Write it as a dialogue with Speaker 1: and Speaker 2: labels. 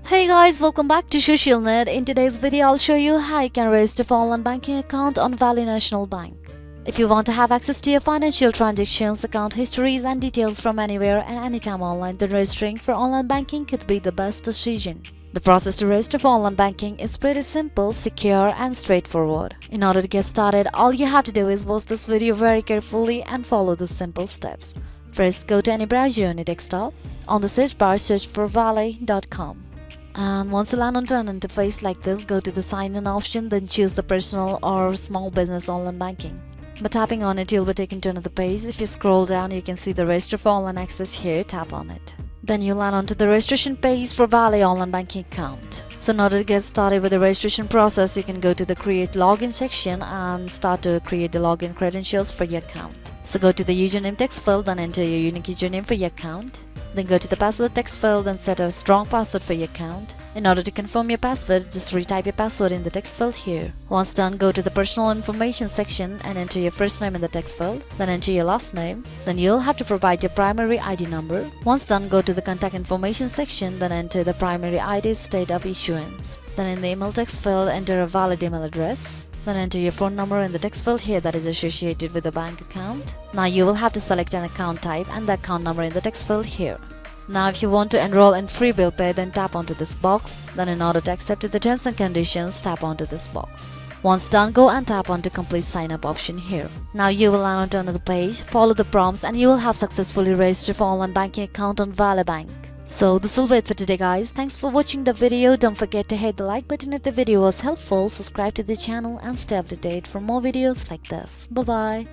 Speaker 1: Hey guys, welcome back to SocialNet. In today's video, I'll show you how you can register for online banking account on Valley National Bank. If you want to have access to your financial transactions, account histories and details from anywhere and anytime online, then registering for online banking could be the best decision. The process to register for online banking is pretty simple, secure and straightforward. In order to get started, all you have to do is watch this video very carefully and follow the simple steps. First, go to any browser on your desktop. On the search bar, search for valley.com. And once you land onto an interface like this, go to the sign in option, then choose the personal or small business online banking. By tapping on it, you'll be taken to another page. If you scroll down, you can see the register for online access here. Tap on it. Then you land onto the registration page for Valley online banking account. So in order to get started with the registration process, you can go to the create login section and start to create the login credentials for your account. So go to the username text field and enter your unique username for your account. Then go to the password text field and set a strong password for your account. In order to confirm your password, just retype your password in the text field here. Once done, go to the personal information section and enter your first name in the text field. Then enter your last name. Then you'll have to provide your primary ID number. Once done, go to the contact information section, then enter the primary ID state of issuance. Then in the email text field, enter a valid email address. Then enter your phone number in the text field here that is associated with the bank account. Now you will have to select an account type and the account number in the text field here. Now if you want to enroll in free bill pay, then tap onto this box. Then in order to accept the terms and conditions, tap onto this box. Once done, go and tap onto complete sign up option here. Now you will land onto another page, follow the prompts and you will have successfully registered for online banking account on Valley Bank. So this will be it for today guys. Thanks for watching the video. Don't forget to hit the like button if the video was helpful, subscribe to the channel and stay up to date for more videos like this. Bye bye.